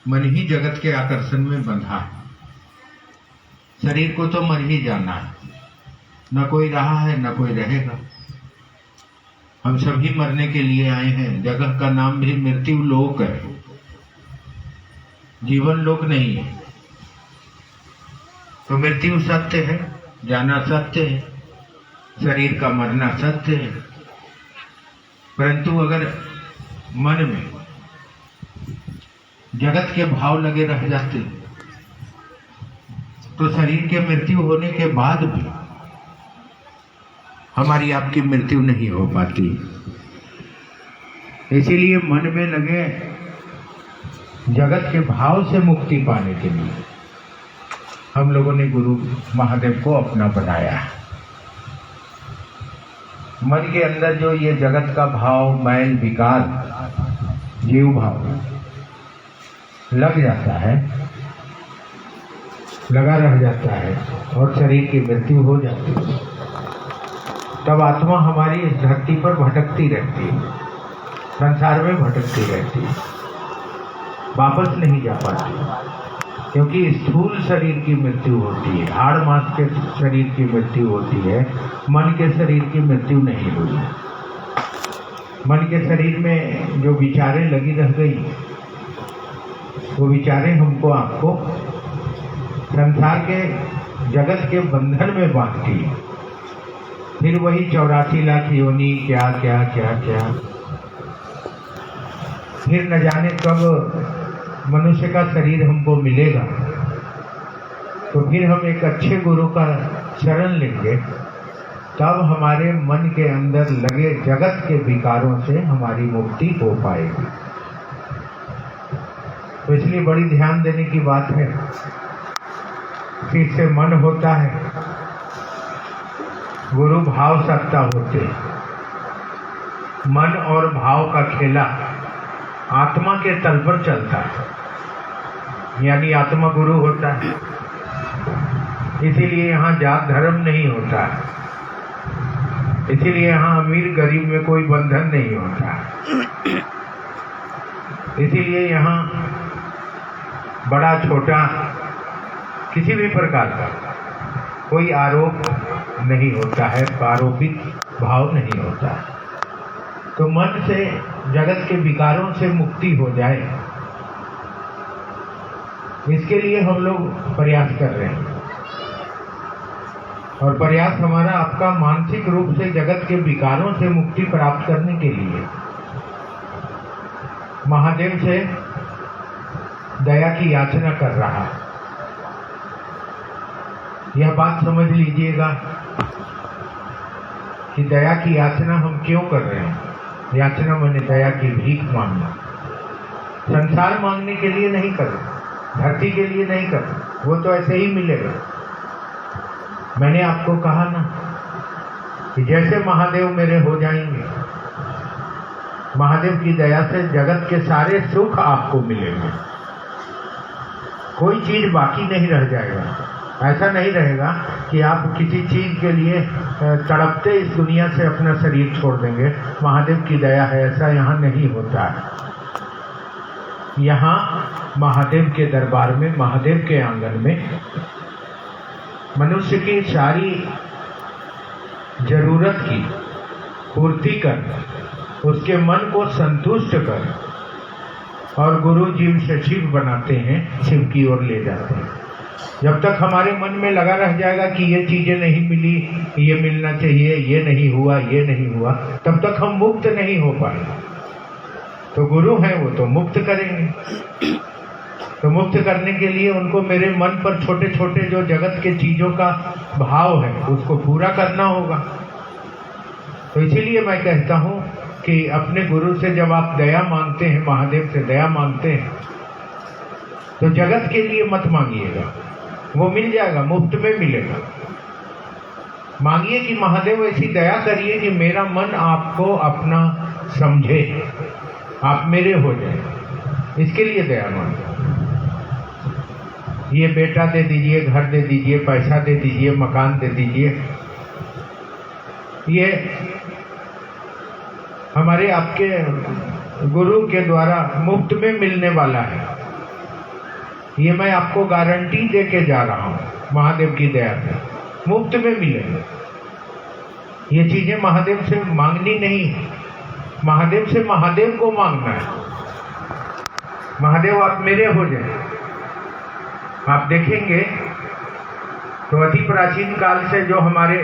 मन ही जगत के आकर्षण में बंधा है। शरीर को तो मर ही जाना है, न कोई रहा है न कोई रहेगा। हम सभी मरने के लिए आए हैं। जगह का नाम भी मृत्यु लोक है, जीवन लोक नहीं है। तो मृत्यु सत्य है, जाना सत्य है, शरीर का मरना सत्य है। परंतु अगर मन में जगत के भाव लगे रह जाते तो शरीर के मृत्यु होने के बाद भी हमारी आपकी मृत्यु नहीं हो पाती। इसीलिए मन में लगे जगत के भाव से मुक्ति पाने के लिए हम लोगों ने गुरु महादेव को अपना बनाया। मन के अंदर जो ये जगत का भाव, मैल, विकार, जीव भाव लग जाता है, लगा रह जाता है और शरीर की मृत्यु हो जाती है, तब आत्मा हमारी इस धरती पर भटकती रहती है, संसार में भटकती रहती है, वापस नहीं जा पाती। क्योंकि स्थूल शरीर की मृत्यु होती है, हाड़ मांस के शरीर की मृत्यु होती है, मन के शरीर की मृत्यु नहीं हुई। मन के शरीर में जो विचारें लगी रह गई, वो विचारें हमको आपको संसार के जगत के बंधन में बांधती है। फिर वही 84 लाख योनि, क्या क्या क्या क्या, फिर न जाने कब मनुष्य का शरीर हमको मिलेगा। तो फिर हम एक अच्छे गुरु का शरण लेंगे, तब हमारे मन के अंदर लगे जगत के विकारों से हमारी मुक्ति हो पाएगी। तो इसलिए बड़ी ध्यान देने की बात है कि इससे मन होता है, गुरु भाव सत्ता होते। मन और भाव का खेला आत्मा के तल पर चलता है, यानी आत्मा गुरु होता है। इसीलिए यहाँ जात धर्म नहीं होता है, इसीलिए यहाँ अमीर गरीब में कोई बंधन नहीं होता है। इसीलिए यहाँ बड़ा छोटा किसी भी प्रकार का कोई आरोप नहीं होता है, आरोपित भाव नहीं होता है। तो मन से जगत के विकारों से मुक्ति हो जाए, इसके लिए हम लोग प्रयास कर रहे हैं। और प्रयास हमारा आपका मानसिक रूप से जगत के विकारों से मुक्ति प्राप्त करने के लिए महादेव से दया की याचना कर रहा है। यह बात समझ लीजिएगा कि दया की याचना हम क्यों कर रहे हैं। याचना मैंने दया की भीख मांगना, संसार मांगने के लिए नहीं कर रहे, धरती के लिए नहीं कर रहे, वो तो ऐसे ही मिलेगा। मैंने आपको कहा ना कि जैसे महादेव मेरे हो जाएंगे, महादेव की दया से जगत के सारे सुख आपको मिलेंगे, कोई चीज बाकी नहीं रह जाएगा। ऐसा नहीं रहेगा कि आप किसी चीज के लिए तड़पते इस दुनिया से अपना शरीर छोड़ देंगे। महादेव की दया है, ऐसा यहाँ नहीं होता है। यहाँ महादेव के दरबार में, महादेव के आंगन में मनुष्य की सारी जरूरत की पूर्ति कर, उसके मन को संतुष्ट कर, और गुरु जीव से शिव बनाते हैं, शिव की ओर ले जाते हैं। जब तक हमारे मन में लगा रह जाएगा कि ये चीजें नहीं मिली, ये मिलना चाहिए, ये नहीं हुआ, ये नहीं हुआ, तब तक हम मुक्त नहीं हो पाएंगे। तो गुरु हैं, वो तो मुक्त करेंगे। तो मुक्त करने के लिए उनको मेरे मन पर छोटे छोटे जो जगत के चीजों का भाव है, उसको पूरा करना होगा। तो इसीलिए मैं कहता हूँ कि अपने गुरु से जब आप दया मांगते हैं, महादेव से दया मांगते हैं, तो जगत के लिए मत मांगिएगा, वो मिल जाएगा, मुफ्त में मिलेगा। मांगिए कि महादेव ऐसी दया करिए कि मेरा मन आपको अपना समझे, आप मेरे हो जाए, इसके लिए दया मांगे। ये बेटा दे दीजिए, घर दे दीजिए, पैसा दे दीजिए, मकान दे दीजिए, ये हमारे आपके गुरु के द्वारा मुफ्त में मिलने वाला है। ये मैं आपको गारंटी दे के जा रहा हूँ, महादेव की दया से मुफ्त में मिलेगा। ये चीजें महादेव से मांगनी नहीं है, महादेव से महादेव को मांगना है। महादेव आप मेरे हो जाए। आप देखेंगे तो अति प्राचीन काल से जो हमारे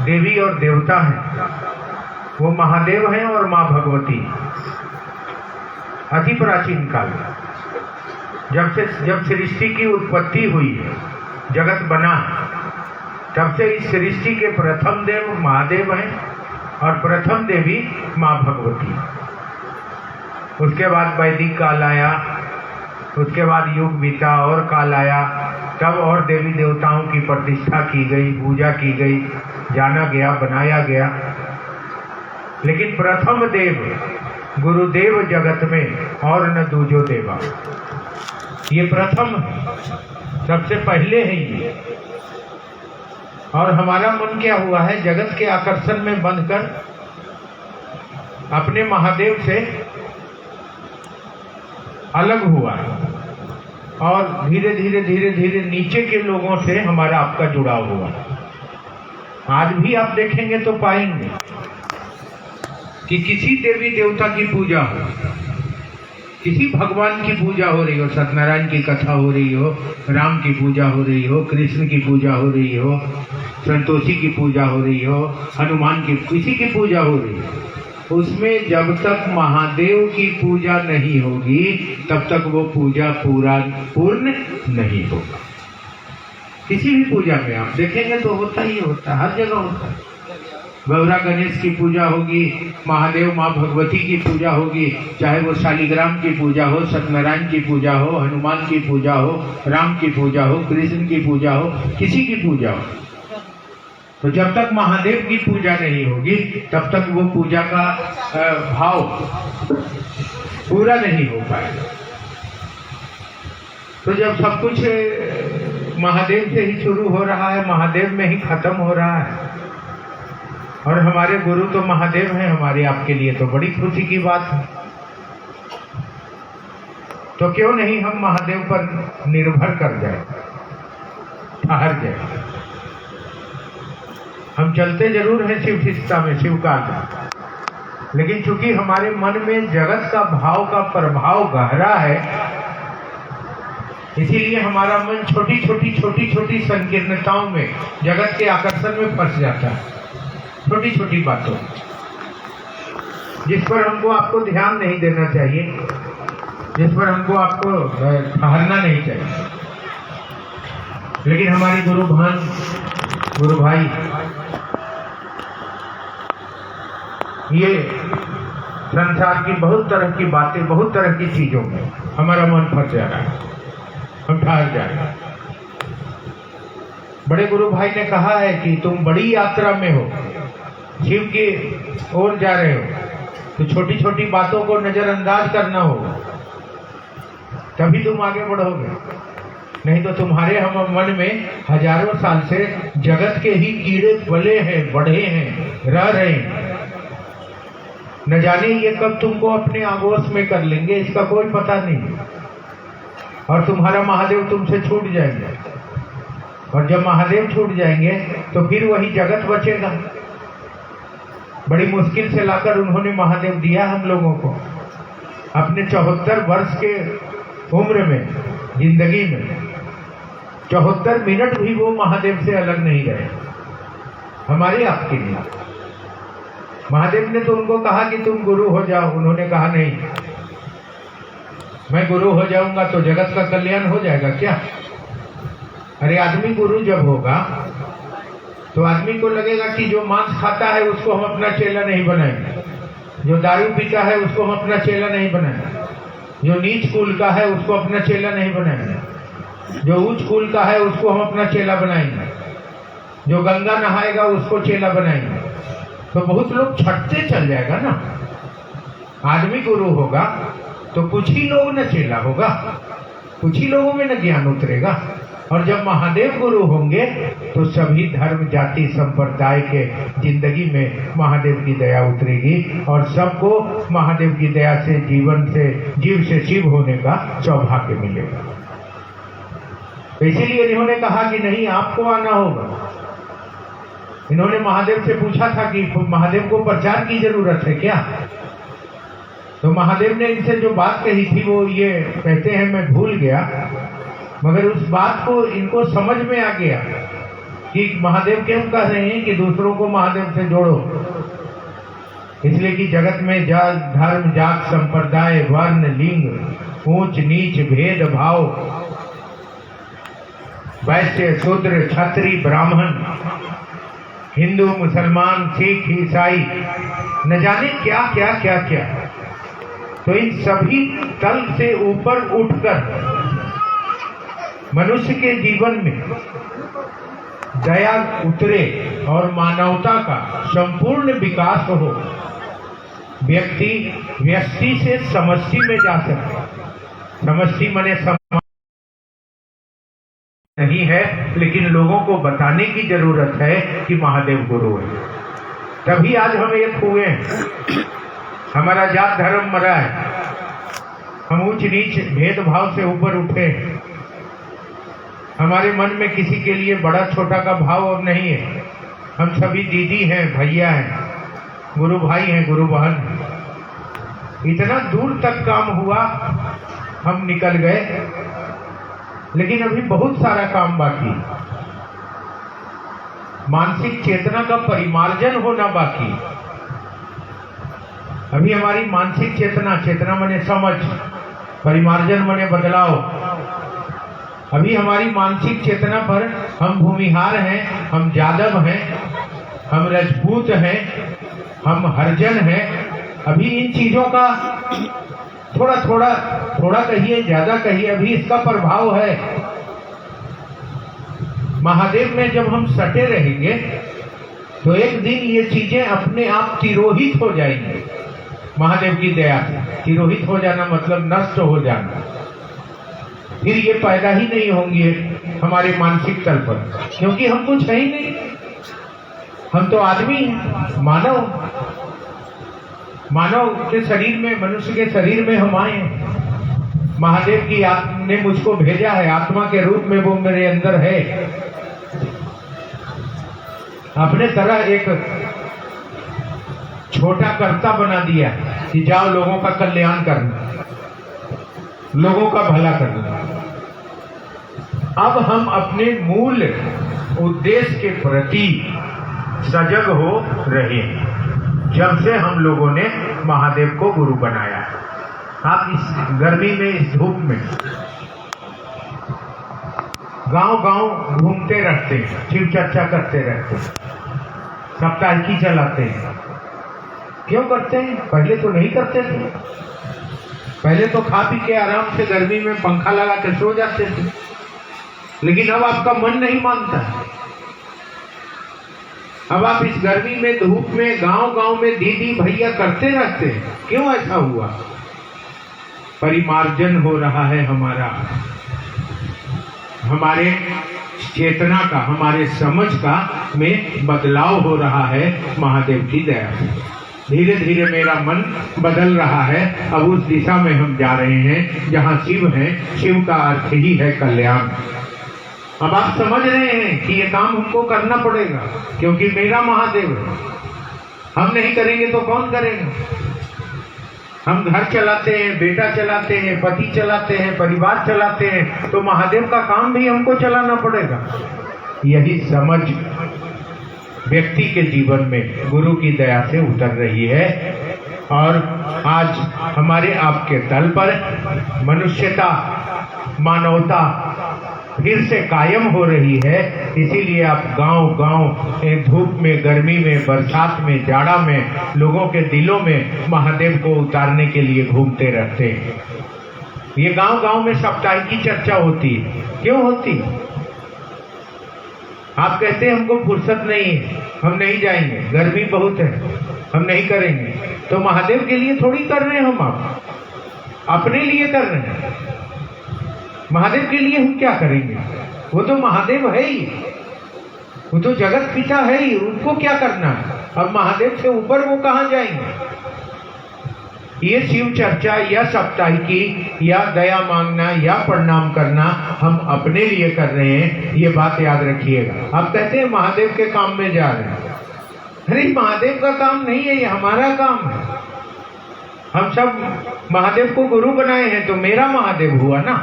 देवी और देवता हैं वो महादेव हैं और माँ भगवती। अति प्राचीन काल में जब सृष्टि की उत्पत्ति हुई है, जगत बना, तब से इस सृष्टि के प्रथम देव महादेव हैं और प्रथम देवी माँ भगवती। उसके बाद वैदिक काल आया, उसके बाद युग बीता और काल आया, तब और देवी देवताओं की प्रतिष्ठा की गई, पूजा की गई, जाना गया, बनाया गया। लेकिन प्रथम देव गुरुदेव जगत में और न दूजो देवा, ये प्रथम सबसे पहले है ये। और हमारा मन क्या हुआ है, जगत के आकर्षण में बंधकर अपने महादेव से अलग हुआ है और धीरे धीरे धीरे धीरे नीचे के लोगों से हमारा आपका जुड़ाव हुआ। आज भी आप देखेंगे तो पाएंगे कि किसी देवी देवता की पूजा हो, किसी भगवान की पूजा हो रही हो, सत्यनारायण की कथा हो रही हो, राम की पूजा हो रही हो, कृष्ण की पूजा हो रही हो, संतोषी की पूजा हो रही हो, हनुमान की, किसी की पूजा हो रही हो, उसमें जब तक महादेव की पूजा नहीं होगी तब तक वो पूजा पूर्ण नहीं होगा। किसी भी पूजा में आप देखेंगे तो होता ही होता है, हर जगह होता है। गौरा गणेश की पूजा होगी, महादेव माँ भगवती की पूजा होगी, चाहे वो शालिग्राम की पूजा हो, सत्यनारायण की पूजा हो, हनुमान की पूजा हो, राम की पूजा हो, कृष्ण की पूजा हो, किसी की पूजा हो, तो जब तक महादेव की पूजा नहीं होगी तब तक वो पूजा का भाव पूरा नहीं हो पाएगा। तो जब सब कुछ महादेव से ही शुरू हो रहा है, महादेव में ही खत्म हो रहा है, और हमारे गुरु तो महादेव हैं हमारे आपके लिए, तो बड़ी खुशी की बात है। तो क्यों नहीं हम महादेव पर निर्भर कर जाए, ठहर जाए। हम चलते जरूर हैं शिव शिष्टा में, शिव काल में, लेकिन चूंकि हमारे मन में जगत का भाव का प्रभाव गहरा है, इसीलिए हमारा मन छोटी छोटी संकीर्णताओं में, जगत के आकर्षण में फंस जाता है, छोटी छोटी बातों जिस पर हमको आपको ध्यान नहीं देना चाहिए, जिस पर हमको आपको ठहरना नहीं चाहिए। लेकिन हमारे गुरु भाई ये संसार की बहुत तरह की बातें, बहुत तरह की चीजों में हमारा मन फंस जा रहा है, हम ठहर जा रहे हैं। बड़े गुरु भाई ने कहा है कि तुम बड़ी यात्रा में हो, शिव की ओर जा रहे हो, तो छोटी छोटी बातों को नजरअंदाज करना होगा, तभी तुम आगे बढ़ोगे। नहीं तो तुम्हारे हम मन में हजारों साल से जगत के ही कीड़े पले हैं, बढ़े हैं, रह रहे हैं। न जाने ये कब तुमको अपने आगोश में कर लेंगे, इसका कोई पता नहीं। और तुम्हारा महादेव तुमसे छूट जाएंगे, और जब महादेव छूट जाएंगे तो फिर वही जगत बचेगा। बड़ी मुश्किल से लाकर उन्होंने महादेव दिया हम लोगों को। अपने 74 वर्ष के उम्र में, जिंदगी में 74 मिनट भी वो महादेव से अलग नहीं रहे, हमारे आपके लिए। महादेव ने तो उनको कहा कि तुम गुरु हो जाओ, उन्होंने कहा नहीं, मैं गुरु हो जाऊंगा तो जगत का कल्याण हो जाएगा क्या? अरे आदमी गुरु जब होगा तो आदमी को लगेगा कि जो मांस खाता है उसको हम अपना चेला नहीं बनाएंगे, जो दारू पीता है उसको हम अपना चेला नहीं बनाएंगे, जो नीच कुल का है उसको अपना चेला नहीं बनाएंगे, जो उच्च कुल का है उसको हम अपना चेला बनाएंगे, जो गंगा नहाएगा उसको चेला बनाएंगे। तो बहुत लोग छटते चल जाएगा ना। आदमी गुरु होगा तो कुछ ही लोग न चेला होगा, कुछ ही लोगों में न ज्ञान उतरेगा, और जब महादेव गुरु होंगे तो सभी धर्म जाति संप्रदाय के जिंदगी में महादेव की दया उतरेगी और सबको महादेव की दया से जीव से शिव होने का सौभाग्य मिलेगा। तो इसीलिए इन्होंने कहा कि नहीं, आपको आना होगा। इन्होंने महादेव से पूछा था कि महादेव को प्रचार की जरूरत है क्या? तो महादेव ने इनसे जो बात कही थी वो ये कहते हैं, मैं भूल गया, मगर उस बात को इनको समझ में आ गया कि महादेव क्यों कह रहे हैं कि दूसरों को महादेव से जोड़ो। इसलिए कि जगत में धर्म जात संप्रदाय वर्ण लिंग ऊंच नीच भेद भाव, वैश्य शूद्र क्षत्रिय ब्राह्मण, हिंदू मुसलमान सिख ईसाई, न जाने क्या क्या क्या क्या, तो इन सभी तल से ऊपर उठकर मनुष्य के जीवन में दया उतरे और मानवता का संपूर्ण विकास हो। व्यक्ति से समष्टि में जा सके। समष्टि माने समाज नहीं है, लेकिन लोगों को बताने की जरूरत है कि महादेव गुरु है। तभी आज हम एक हुए हैं। हमारा जात धर्म मरा है, हम ऊंच नीच भेदभाव से ऊपर उठे। हमारे मन में किसी के लिए बड़ा छोटा का भाव और नहीं है। हम सभी दीदी हैं, भैया हैं, गुरु भाई हैं, गुरु बहन हैं। इतना दूर तक काम हुआ, हम निकल गए, लेकिन अभी बहुत सारा काम बाकी। मानसिक चेतना का परिमार्जन होना बाकी। अभी हमारी मानसिक चेतना माने समझ, परिमार्जन माने बदलाव। अभी हमारी मानसिक चेतना पर हम भूमिहार हैं, हम यादव हैं, हम राजपूत हैं, हम हरिजन हैं। अभी इन चीजों का थोड़ा कहिए, ज्यादा कहिए, अभी इसका प्रभाव है। महादेव में जब हम सटे रहेंगे तो एक दिन ये चीजें अपने आप तिरोहित हो जाएंगी। महादेव की दया से तिरोहित हो जाना मतलब नष्ट हो जाना। फिर ये पैदा ही नहीं होंगे हमारे मानसिक तल पर, क्योंकि हम कुछ है ही नहीं। हम तो आदमी हैं, मानव के शरीर में, मनुष्य के शरीर में हम आए हैं। महादेव की ने मुझको भेजा है, आत्मा के रूप में वो मेरे अंदर है। अपने तरह एक छोटा कर्ता बना दिया कि जाओ लोगों का कल्याण करना, लोगों का भला करना। अब हम अपने मूल उद्देश्य के प्रति सजग हो रहे हैं जब से हम लोगों ने महादेव को गुरु बनाया। आप इस गर्मी में, इस धूप में गांव घूमते रहते हैं, शिव चर्चा करते रहते हैं, सप्ताहिकी चलाते हैं। क्यों करते हैं? पहले तो नहीं करते थे। पहले तो खा पी के आराम से गर्मी में पंखा लगा के सो जाते थे, लेकिन अब आपका मन नहीं मानता। अब आप इस गर्मी में, धूप में, गांव में दीदी भैया करते रहते हैं। क्यों ऐसा हुआ? परिमार्जन हो रहा है हमारे चेतना का, हमारे समझ का में बदलाव हो रहा है महादेव की दया से। धीरे धीरे मेरा मन बदल रहा है। अब उस दिशा में हम जा रहे हैं जहाँ शिव है। शिव का अर्थ ही है कल्याण। अब आप समझ रहे हैं कि ये काम हमको करना पड़ेगा, क्योंकि मेरा महादेव है। हम नहीं करेंगे तो कौन करेगा? हम घर चलाते हैं, बेटा चलाते हैं, पति चलाते हैं, परिवार चलाते हैं, तो महादेव का काम भी हमको चलाना पड़ेगा। यही समझ व्यक्ति के जीवन में गुरु की दया से उतर रही है और आज हमारे आपके तल पर मनुष्यता, मानवता फिर से कायम हो रही है। इसीलिए आप गांव धूप में, गर्मी में, बरसात में, जाड़ा में लोगों के दिलों में महादेव को उतारने के लिए घूमते रहते हैं। ये गांव में साप्ताहिक की चर्चा होती है। क्यों होती? आप कहते हैं हमको फुर्सत नहीं है, हम नहीं जाएंगे, गर्मी बहुत है, हम नहीं करेंगे। तो महादेव के लिए थोड़ी कर रहे हैं हम, आप अपने लिए कर रहे हैं। महादेव के लिए हम क्या करेंगे? वो तो महादेव है ही, वो तो जगत पिता है ही, उनको क्या करना है? अब महादेव से ऊपर वो कहाँ जाएंगे? ये शिव चर्चा या साप्ताहिकी या दया मांगना या प्रणाम करना हम अपने लिए कर रहे हैं, ये बात याद रखिएगा। आप कहते हैं महादेव के काम में जा रहे हैं, अरे महादेव का काम नहीं है, ये हमारा काम है। हम सब महादेव को गुरु बनाए हैं तो मेरा महादेव हुआ ना,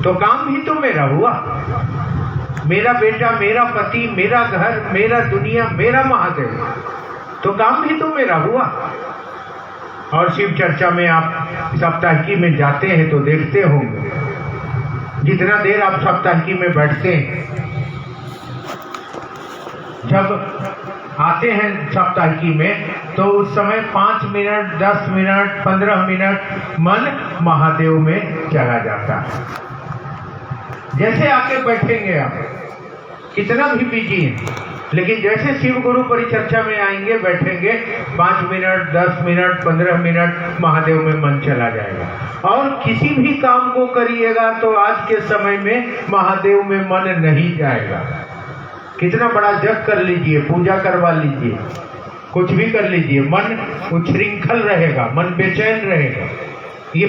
तो काम भी तो मेरा हुआ। मेरा बेटा, मेरा पति, मेरा घर, मेरा दुनिया, मेरा महादेव, तो काम भी तो मेरा हुआ। और शिव चर्चा में आप साप्ताहिकी में जाते हैं तो देखते होंगे, जितना देर आप साप्ताहिकी में बैठते हैं, जब आते हैं साप्ताहिकी में तो उस समय 5 मिनट, 10 मिनट, 15 मिनट मन महादेव में चला जाता है। जैसे आके बैठेंगे आप, कितना भी बिजी है, लेकिन जैसे शिव गुरु परिचर्चा में आएंगे, बैठेंगे, 5 मिनट, 10 मिनट, 15 मिनट महादेव में मन चला जाएगा। और किसी भी काम को करिएगा तो आज के समय में महादेव में मन नहीं जाएगा। कितना बड़ा जप कर लीजिए, पूजा करवा लीजिए, कुछ भी कर लीजिए, मन उच्छृंखल रहेगा, मन बेचैन रहेगा। ये